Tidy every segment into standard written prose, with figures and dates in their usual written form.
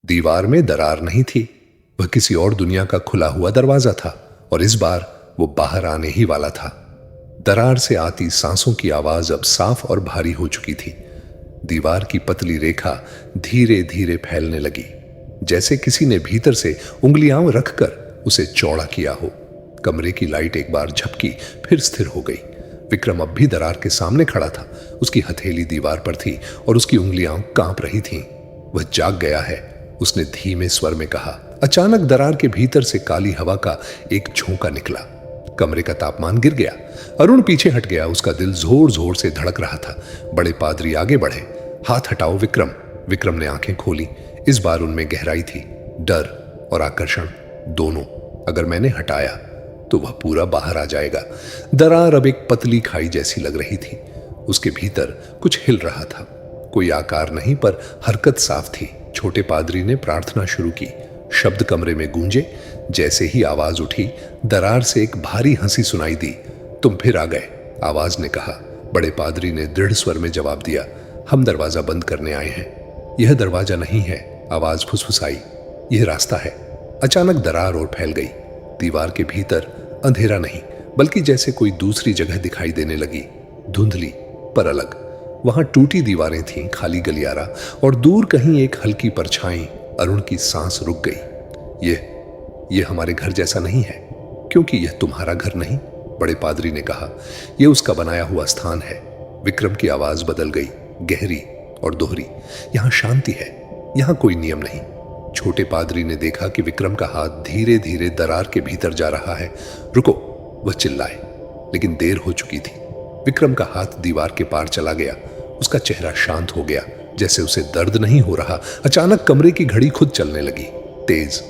दीवार में दरार नहीं थी, वह किसी और दुनिया का खुला हुआ दरवाजा था और इस बार वो बाहर आने ही वाला था। दरार से आती सांसों की आवाज अब साफ और भारी हो चुकी थी। दीवार की पतली रेखा धीरे धीरे फैलने लगी, जैसे किसी ने भीतर से उंगलियां रखकर उसे चौड़ा किया हो। कमरे की लाइट एक बार झपकी, फिर स्थिर हो गई। विक्रम अब भी दरार के सामने खड़ा था। उसकी हथेली दीवार पर थी और उसकी उंगलियां कांप रही थीं। वह जाग गया है, उसने धीमे स्वर में कहा। अचानक दरार के भीतर से काली हवा का एक झोंका निकला। कमरे का तापमान गिर गया। अरुण पीछे हट गया, उसका दिल जोर जोर से धड़क रहा था। बड़े पादरी आगे बढ़े। हाथ हटाओ विक्रम। विक्रम ने आंखें खोली। इस बार उनमें गहराई थी, डर और आकर्षण दोनों। अगर मैंने हटाया तो वह पूरा बाहर आ जाएगा। दरार अब एक पतली खाई जैसी लग रही थी। उसके भीतर कुछ हिल रहा था। कोई आकार नहीं, पर हरकत साफ थी। छोटे पादरी ने प्रार्थना शुरू की। शब्द कमरे में गूंजे। जैसे ही आवाज उठी, दरार से एक भारी हंसी सुनाई दी। तुम फिर आ गए, आवाज ने कहा। बड़े पादरी ने दृढ़ स्वर में जवाब दिया। हम दरवाजा बंद करने आए हैं। यह दरवाजा नहीं है, आवाज फुसफुसाई। यह रास्ता है। अचानक दरार और फैल गई। दीवार के भीतर अंधेरा नहीं, बल्कि जैसे कोई दूसरी जगह दिखाई देने लगी, धुंधली पर अलग। वहां टूटी दीवारें थीं, खाली गलियारा और दूर कहीं एक हल्की परछाई। अरुण की सांस रुक गई। यह हमारे घर जैसा नहीं है, क्योंकि यह तुम्हारा घर नहीं, बड़े पादरी ने कहा। यह उसका बनाया हुआ स्थान है। विक्रम की आवाज बदल गई, गहरी और दोहरी। यहां शांति है, यहां कोई नियम नहीं। छोटे पादरी ने देखा कि विक्रम का हाथ धीरे धीरे दरार के भीतर जा रहा है। रुको, वह चिल्लाए, लेकिन देर हो चुकी थी। विक्रम का हाथ दीवार के पार चला गया। उसका चेहरा शांत हो गया, जैसे उसे दर्द नहीं हो रहा। अचानक कमरे की घड़ी खुद चलने लगी, तेज,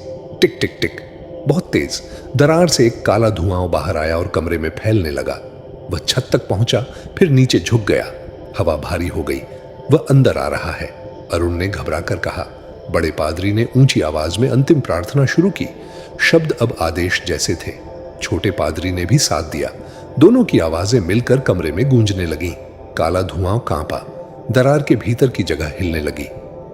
टिक टिक टिक, बहुत तेज। दरार से एक काला धुआं बाहर आया और कमरे में फैलने लगा। वह छत तक पहुंचा, फिर नीचे झुक गया। हवा भारी हो गई। वह अंदर आ रहा है, अरुण ने घबराकर कहा। बड़े पादरी ने ऊंची आवाज में अंतिम प्रार्थना शुरू की। शब्द अब आदेश जैसे थे। छोटे पादरी ने भी साथ दिया। दोनों की आवाजें मिलकर कमरे में गूंजने लगीं। काला धुआं कांपा। दरार के भीतर की जगह हिलने लगी।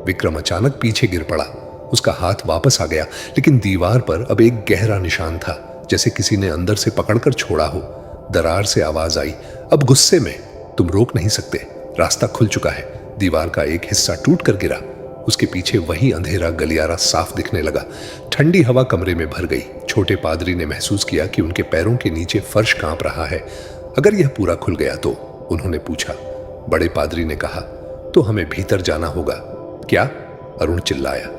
विक्रम अचानक पीछे गिर पड़ा। उसका हाथ वापस आ गया, लेकिन दीवार पर अब एक गहरा निशान था, जैसे किसी ने अंदर से पकड़कर छोड़ा हो। दरार से आवाज आई, अब गुस्से में, तुम रोक नहीं सकते, रास्ता खुल चुका है। दीवार का एक हिस्सा टूट कर गिरा। उसके पीछे वही अंधेरा गलियारा साफ दिखने लगा। ठंडी हवा कमरे में भर गई। छोटे पादरी ने महसूस किया कि उनके पैरों के नीचे फर्श कांप रहा है। अगर यह पूरा खुल गया तो, उन्होंने पूछा। बड़े पादरी ने कहा, तो हमें भीतर जाना होगा। क्या? अरुण चिल्लाया।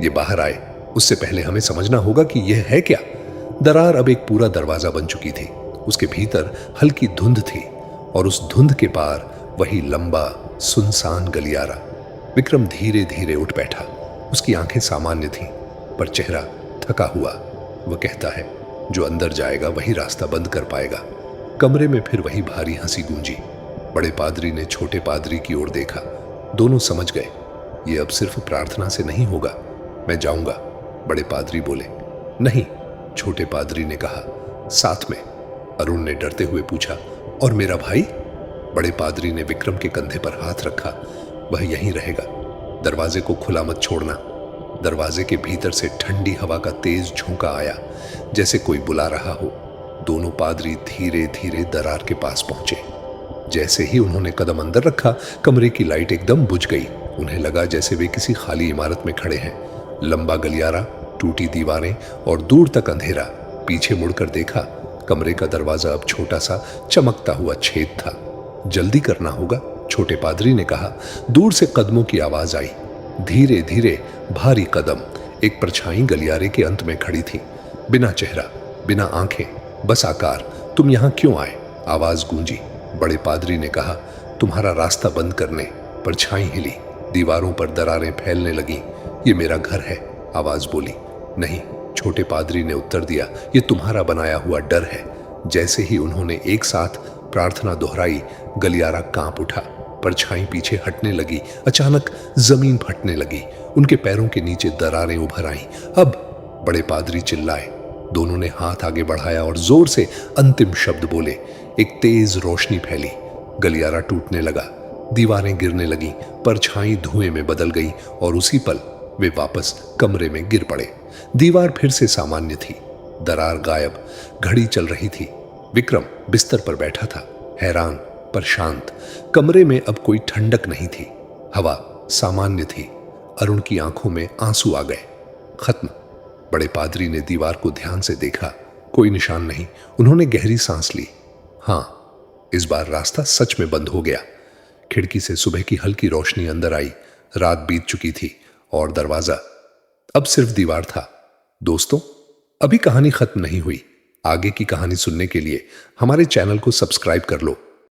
ये बाहर आए, उससे पहले हमें समझना होगा कि यह है क्या। दरार अब एक पूरा दरवाजा बन चुकी थी। उसके भीतर हल्की धुंध थी और उस धुंध के पार वही लंबा सुनसान गलियारा। विक्रम धीरे धीरे उठ बैठा। उसकी आंखें सामान्य थीं, पर चेहरा थका हुआ। वह कहता है, जो अंदर जाएगा वही रास्ता बंद कर पाएगा। कमरे में फिर वही भारी हंसी गूंजी। बड़े पादरी ने छोटे पादरी की ओर देखा। दोनों समझ गए, ये अब सिर्फ प्रार्थना से नहीं होगा। मैं जाऊंगा, बड़े पादरी बोले। नहीं, छोटे पादरी ने कहा। साथ में? अरुण ने डरते हुए पूछा। और मेरा भाई? बड़े पादरी ने विक्रम के कंधे पर हाथ रखा। वह यहीं रहेगा। दरवाजे को खुला मत छोड़ना। दरवाजे के भीतर से ठंडी हवा का तेज झोंका आया, जैसे कोई बुला रहा हो। दोनों पादरी धीरे धीरे दरार के पास पहुंचे। जैसे ही उन्होंने कदम अंदर रखा, कमरे की लाइट एकदम बुझ गई। उन्हें लगा जैसे वे किसी खाली इमारत में खड़े हैं। लंबा गलियारा, टूटी दीवारें और दूर तक अंधेरा। पीछे मुड़कर देखा, कमरे का दरवाजा अब छोटा सा चमकता हुआ छेद था। जल्दी करना होगा, छोटे पादरी ने कहा। दूर से कदमों की आवाज आई, धीरे धीरे भारी कदम। एक परछाई गलियारे के अंत में खड़ी थी, बिना चेहरा, बिना आंखें, बस आकार। तुम यहां क्यों आए? आवाज गूंजी। बड़े पादरी ने कहा, तुम्हारा रास्ता बंद करने। परछाई हिली, दीवारों पर दरारें फैलने लगी। ये मेरा घर है, आवाज बोली। नहीं, छोटे पादरी ने उत्तर दिया, ये तुम्हारा बनाया हुआ डर है। जैसे ही उन्होंने एक साथ प्रार्थना दोहराई, गलियारा कांप उठा। परछाई पीछे हटने लगी। अचानक जमीन फटने लगी। उनके पैरों के नीचे दरारें उभर आईं। अब, बड़े पादरी चिल्लाए। दोनों ने हाथ आगे बढ़ाया और जोर से अंतिम शब्द बोले। एक तेज रोशनी फैली। गलियारा टूटने लगा। दीवारें गिरने लगी। परछाई धुएं में बदल गई और उसी पल वे वापस कमरे में गिर पड़े। दीवार फिर से सामान्य थी, दरार गायब, घड़ी चल रही थी। विक्रम बिस्तर पर बैठा था, हैरान पर शांत। कमरे में अब कोई ठंडक नहीं थी, हवा सामान्य थी। अरुण की आंखों में आंसू आ गए। खत्म। बड़े पादरी ने दीवार को ध्यान से देखा, कोई निशान नहीं। उन्होंने गहरी सांस ली। हां, इस बार रास्ता सच में बंद हो गया। खिड़की से सुबह की हल्की रोशनी अंदर आई। रात बीत चुकी थी और दरवाजा अब सिर्फ दीवार था। दोस्तों, अभी कहानी खत्म नहीं हुई। आगे की कहानी सुनने के लिए हमारे चैनल को सब्सक्राइब कर लो